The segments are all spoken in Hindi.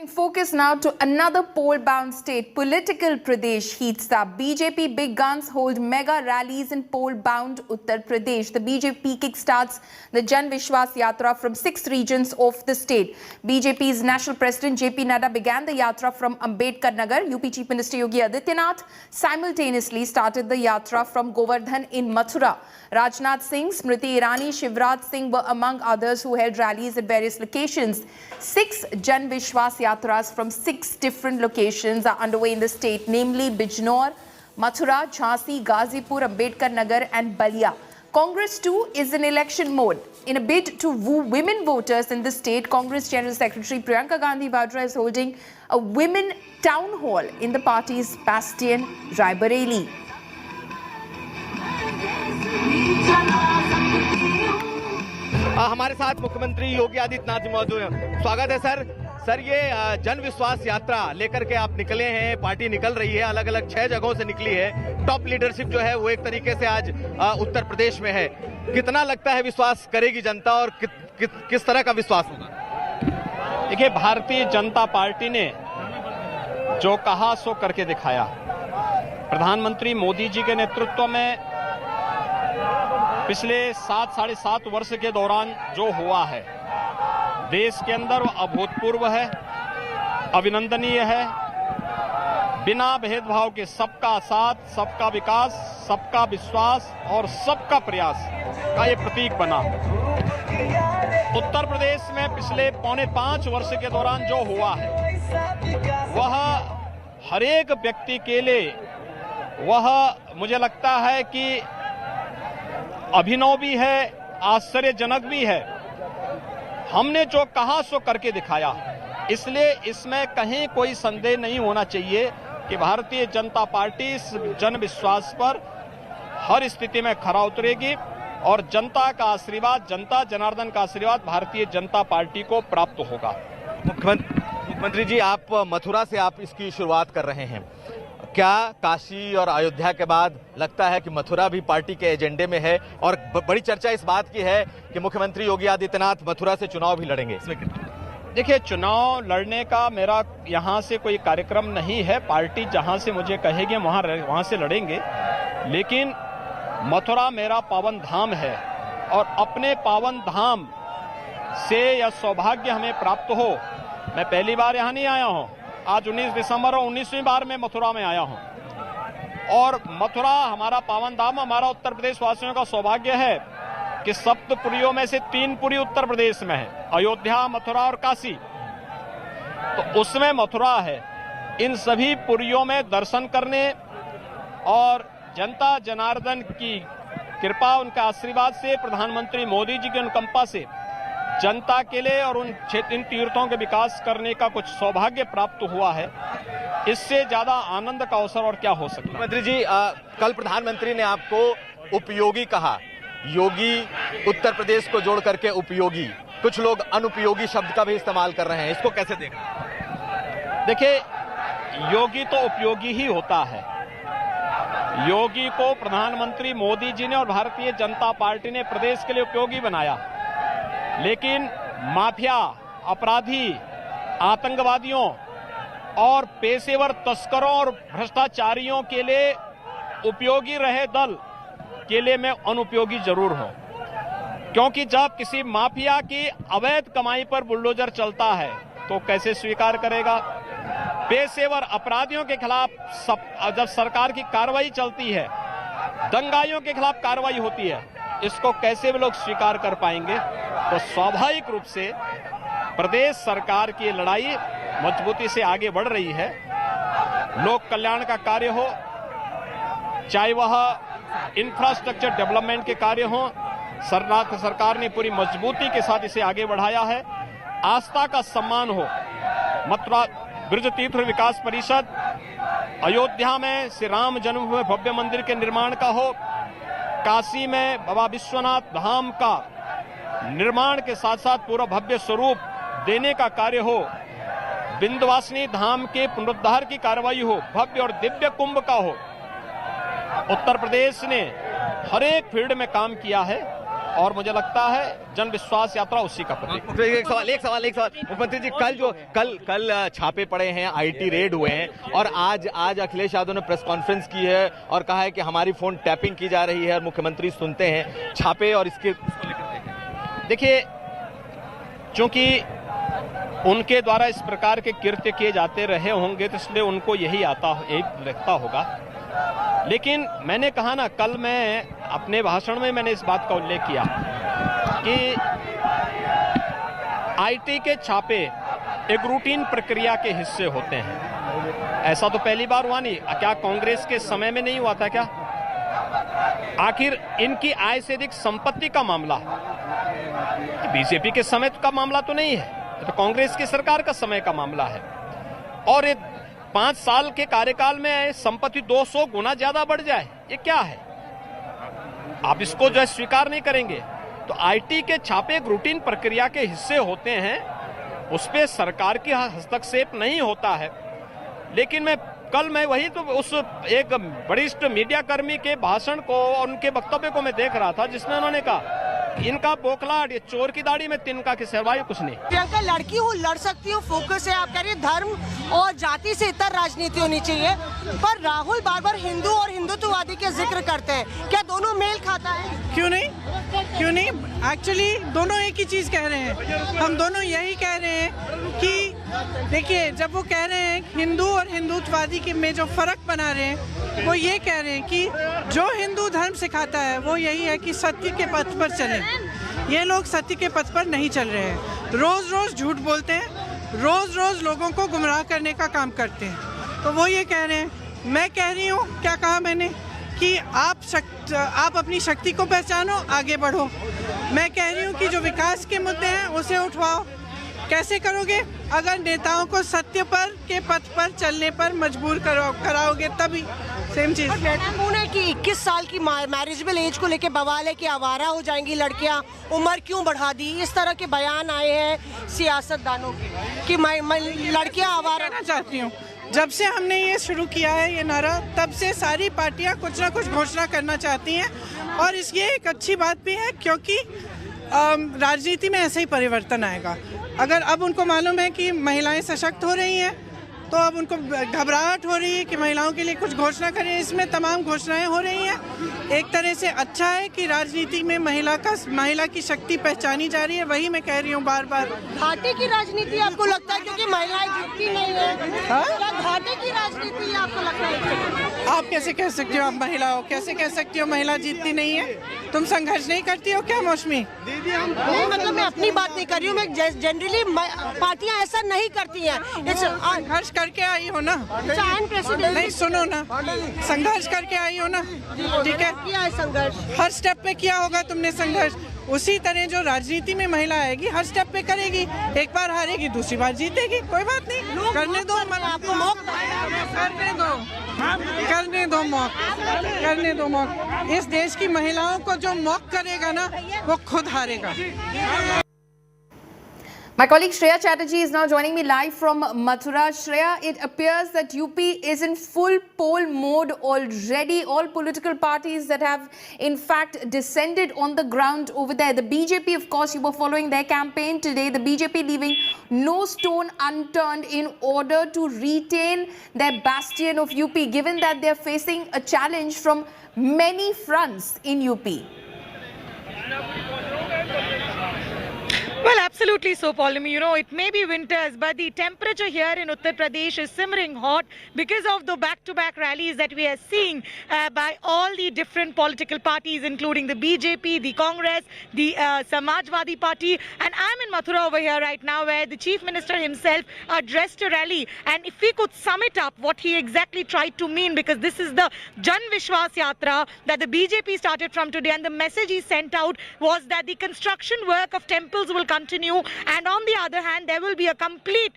Focus now to another poll-bound state. Political Pradesh heats up. BJP big guns hold mega rallies in poll-bound Uttar Pradesh. The BJP kickstarts the Jan Vishwas Yatra from 6 regions of the state. BJP's National President JP Nadda began the yatra from Ambedkar Nagar. UP Chief Minister Yogi Adityanath simultaneously started the yatra from Govardhan in Mathura. Rajnath Singh, Smriti Irani, Shivraj Singh were among others who held rallies at various locations. 6 Jan Vishwas Yatras from 6 different locations are underway in the state, namely Bijnor, Mathura, Jhansi, Ghazipur, Ambedkar Nagar and Balia. Congress too is in election mode. In a bid to woo women voters in the state, Congress General Secretary Priyanka Gandhi Vadra is holding a women town hall in the party's bastion, Raebareli. हमारे साथ मुख्यमंत्री योगी आदित्यनाथ जी मौजूद हैं। स्वागत है सर। सर, ये जन विश्वास यात्रा लेकर के आप निकले हैं, पार्टी निकल रही है, अलग अलग 6 जगहों से निकली है। टॉप लीडरशिप जो है वो एक तरीके से आज उत्तर प्रदेश में है। कितना लगता है विश्वास करेगी जनता और किस तरह का विश्वास होगा? देखिए, भारतीय जनता पार्टी ने जो कहा सो करके दिखाया। प्रधानमंत्री मोदी जी के नेतृत्व में पिछले 7-7.5 वर्ष के दौरान जो हुआ है देश के अंदर, वो अभूतपूर्व है, अभिनंदनीय है। बिना भेदभाव के सबका साथ, सबका विकास, सबका विश्वास और सबका प्रयास का ये प्रतीक बना। उत्तर प्रदेश में पिछले 4.5 वर्ष के दौरान जो हुआ है वह हर एक व्यक्ति के लिए वह मुझे लगता है कि अभिनव भी है, आश्चर्यजनक भी है। हमने जो कहा सो करके दिखाया, इसलिए इसमें कहीं कोई संदेह नहीं होना चाहिए कि भारतीय जनता पार्टी इस जन विश्वास पर हर स्थिति में खरा उतरेगी और जनता का आशीर्वाद, जनता जनार्दन का आशीर्वाद भारतीय जनता पार्टी को प्राप्त होगा। मुख्यमंत्री जी, आप मथुरा से आप इसकी शुरुआत कर रहे हैं। क्या काशी और अयोध्या के बाद लगता है कि मथुरा भी पार्टी के एजेंडे में है? और बड़ी चर्चा इस बात की है कि मुख्यमंत्री योगी आदित्यनाथ मथुरा से चुनाव भी लड़ेंगे। देखिए, चुनाव लड़ने का मेरा यहां से कोई कार्यक्रम नहीं है। पार्टी जहां से मुझे कहेगी वहां से लड़ेंगे, लेकिन मथुरा मेरा पावन धाम है और अपने पावन धाम से यह सौभाग्य हमें प्राप्त हो। मैं पहली बार यहां नहीं आया हूं, आज 19 दिसंबर और 19वीं बार मैं मथुरा में आया हूं और मथुरा हमारा पावन धाम, हमारा उत्तर प्रदेश वासियों का सौभाग्य है कि 7 पुरियों में से 3 पुरी उत्तर प्रदेश में है, अयोध्या, मथुरा और काशी। तो उसमें मथुरा है। इन सभी पुरियों में दर्शन करने और जनता जनार्दन की कृपा, उनका आशीर्वाद से, प्रधानमंत्री मोदी जी की अनुकंपा से जनता के लिए और इन तीर्थों के विकास करने का कुछ सौभाग्य प्राप्त हुआ है। इससे ज्यादा आनंद का अवसर और क्या हो सकता है? मंत्री जी, कल प्रधानमंत्री ने आपको उपयोगी कहा। योगी उत्तर प्रदेश को जोड़ करके उपयोगी, कुछ लोग अनुपयोगी शब्द का भी इस्तेमाल कर रहे हैं, इसको कैसे देख रहे हैं? देखिए, योगी तो उपयोगी ही होता है। योगी को प्रधानमंत्री मोदी जी ने और भारतीय जनता पार्टी ने प्रदेश के लिए उपयोगी बनाया, लेकिन माफिया, अपराधी, आतंकवादियों और पेशेवर तस्करों और भ्रष्टाचारियों के लिए उपयोगी रहे दल के लिए मैं अनुपयोगी जरूर हूं, क्योंकि जब किसी माफिया की अवैध कमाई पर बुलडोजर चलता है तो कैसे स्वीकार करेगा? पेशेवर अपराधियों के खिलाफ जब सरकार की कार्रवाई चलती है, दंगाइयों के खिलाफ कार्रवाई होती है, इसको कैसे वे लोग स्वीकार कर पाएंगे? तो स्वाभाविक रूप से प्रदेश सरकार की लड़ाई मजबूती से आगे बढ़ रही है। लोक कल्याण का कार्य हो, चाहे वह इंफ्रास्ट्रक्चर डेवलपमेंट के कार्य हो, सरकार ने पूरी मजबूती के साथ इसे आगे बढ़ाया है। आस्था का सम्मान हो, मथुरा ब्रज तीर्थ विकास परिषद, अयोध्या में श्री राम जन्मभूमि भव्य मंदिर के निर्माण का हो, काशी में बाबा विश्वनाथ धाम का निर्माण के साथ साथ पूरा भव्य स्वरूप देने का कार्य हो, विंध्यवासिनी धाम के पुनरुद्धार की कार्रवाई हो, भव्य और दिव्य कुंभ का हो। उत्तर प्रदेश ने हर एक फील्ड में काम किया है और मुझे लगता है जन विश्वास यात्रा उसी का प्रतीक। एक सवाल मुख्यमंत्री जी, कल छापे पड़े हैं, आईटी रेड हुए हैं और आज अखिलेश यादव ने प्रेस कॉन्फ्रेंस की है और कहा है कि हमारी फोन टैपिंग की जा रही है और मुख्यमंत्री सुनते हैं छापे और इसको लेकर। देखिए, चूंकि उनके द्वारा इस प्रकार के कृत्य किए जाते रहे होंगे तो इसलिए उनको यही लगता होगा। लेकिन मैंने कहा ना, कल मैं अपने भाषण में मैंने इस बात का उल्लेख किया कि आईटी के छापे एक रूटीन प्रक्रिया के हिस्से होते हैं। ऐसा तो पहली बार हुआ नहीं। क्या कांग्रेस के समय में नहीं हुआ था क्या? आखिर इनकी आय से अधिक संपत्ति का मामला बीजेपी के समय का मामला तो नहीं है, तो कांग्रेस की सरकार का समय का मामला है। और 5 साल के कार्यकाल में संपत्ति 200 गुना ज्यादा बढ़ जाए, ये क्या है? आप इसको जो है स्वीकार नहीं करेंगे। तो आईटी के छापे एक रूटीन प्रक्रिया के हिस्से होते हैं, उस पे सरकार की हस्तक्षेप नहीं होता है। लेकिन कल मैं वही तो उस एक वरिष्ठ मीडिया कर्मी के भाषण को और उनके वक्तव्य को मैं देख रहा था, जिसमें उन्होंने कहा इनका बोखलाट, ये चोर की दाढ़ी में तिनका के सिवाय कुछ नहीं। प्रियंका, लड़की हूँ, लड़ सकती हूँ, फोकस है। आप कह रही है धर्म और जाति से इतर राजनीति होनी चाहिए, पर राहुल बार बार हिंदू और हिंदुत्ववादी के जिक्र करते हैं। क्या दोनों मेल खाता है? क्यों नहीं? एक्चुअली दोनों एक ही चीज कह रहे हैं। हम दोनों यही कह रहे हैं कि देखिए, जब वो कह रहे हैं हिंदू और हिंदुत्ववादी के में जो फर्क बना रहे हैं, वो ये कह रहे हैं कि जो हिंदू धर्म सिखाता है वो यही है कि सत्य के पथ पर चलें। ये लोग सत्य के पथ पर नहीं चल रहे हैं, रोज रोज झूठ बोलते हैं, रोज रोज लोगों को गुमराह करने का काम करते हैं। तो वो ये कह रहे हैं। मैं कह रही हूँ, क्या कहा मैंने, कि आप अपनी शक्ति को पहचानो, आगे बढ़ो। मैं कह रही हूँ कि जो विकास के मुद्दे हैं उसे उठवाओ। कैसे करोगे? अगर नेताओं को सत्य पर के पथ पर चलने पर मजबूर कराओगे तभी। सेम चीज है कि 21 साल की मैरिजेबल एज को लेके बवाल है कि आवारा हो जाएंगी लड़कियां, उम्र क्यों बढ़ा दी? इस तरह के बयान आए हैं सियासतदानों के कि लड़कियां आवारा। कहना चाहती हूँ, जब से हमने ये शुरू किया है ये नारा, तब से सारी पार्टियां कुछ ना कुछ घोषणा करना चाहती हैं और ये एक अच्छी बात भी है, क्योंकि राजनीति में ऐसे ही परिवर्तन आएगा। अगर अब उनको मालूम है कि महिलाएं सशक्त हो रही हैं, तो अब उनको घबराहट हो रही है कि महिलाओं के लिए कुछ घोषणा करें। इसमें तमाम घोषणाएं हो रही हैं। एक तरह से अच्छा है कि राजनीति में महिला की शक्ति पहचानी जा रही है। वही मैं कह रही हूँ बार बार। घाटे की राजनीति आपको लगता है क्योंकि महिलाएं जीतती नहीं है? घाटे की राजनीति आपको लगता है? आप कैसे कह सकती हो? आप महिला हो, कैसे कह सकती हो महिला जीतती नहीं है? तुम संघर्ष नहीं करती हो क्या मौसमी? नहीं, मतलब मैं अपनी बात नहीं कर रही हूँ। मैं जनरली पार्टियां ऐसा नहीं करती हैं। संघर्ष करके आई हो ना? नहीं, सुनो ना, संघर्ष करके आई हो ना? ठीक है, किया है संघर्ष, हर स्टेप पे किया होगा तुमने संघर्ष। उसी तरह जो राजनीति में महिला आएगी, हर स्टेप पे करेगी। एक बार हारेगी, दूसरी बार जीतेगी, कोई बात नहीं। करने दो, आपको करने दो मौक। इस देश की महिलाओं को जो मौक करेगा ना, वो खुद हारेगा। My colleague Shreya Chatterjee is now joining me live from Mathura. Shreya, it appears that UP is in full poll mode already. All political parties that have in fact descended on the ground over there. The BJP, of course, you were following their campaign today. The BJP leaving no stone unturned in order to retain their bastion of UP, given that they are facing a challenge from many fronts in UP. Well, absolutely so, Paulimi. You know, it may be winters, but the temperature here in Uttar Pradesh is simmering hot because of the back-to-back rallies that we are seeing by all the different political parties, including the BJP, the Congress, the Samajwadi Party. And I'm in Mathura over here right now, where the Chief Minister himself addressed a rally. And if we could sum it up, what he exactly tried to mean, because this is the Jan Vishwas Yatra that the BJP started from today, and the message he sent out was that the construction work of temples will continue, and on the other hand, there will be a complete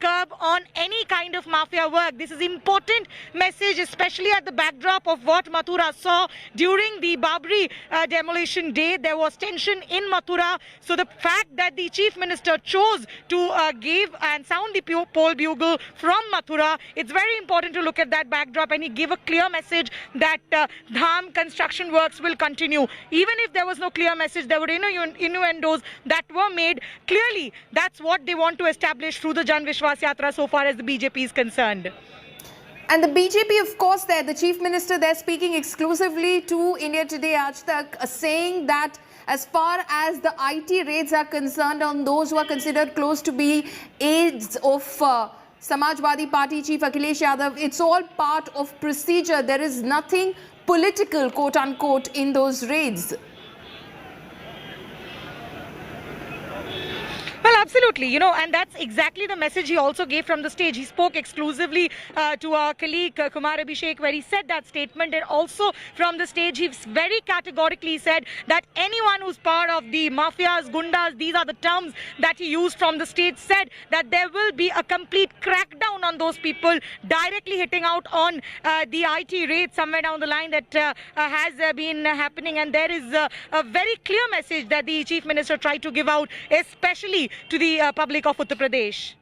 curb on any kind of mafia work. This is important message, especially at the backdrop of what Mathura saw during the Babri demolition day. There was tension in Mathura, so the fact that the Chief Minister chose to give and sound the poll bugle from Mathura, it's very important to look at that backdrop, and he gave a clear message that Dham construction works will continue. Even if there was no clear message, there were innuendos that were made. Clearly, that's what they want to establish through the Jan Vishwas Yatra so far as the BJP is concerned. And the BJP, of course, there, the Chief Minister there speaking exclusively to India Today Aaj Tak, saying that as far as the IT raids are concerned on those who are considered close to be aides of Samajwadi Party Chief Akhilesh Yadav, it's all part of procedure. There is nothing political, quote unquote, in those raids. Well, absolutely, and that's exactly the message he also gave from the stage. He spoke exclusively to our colleague Kumar Abhishek, where he said that statement, and also from the stage he very categorically said that anyone who's part of the mafias, gundas, these are the terms that he used from the stage, said that there will be a complete crackdown on those people, directly hitting out on the IT raid somewhere down the line that has been happening. And there is a very clear message that the Chief Minister tried to give out, especially to the public of Uttar Pradesh.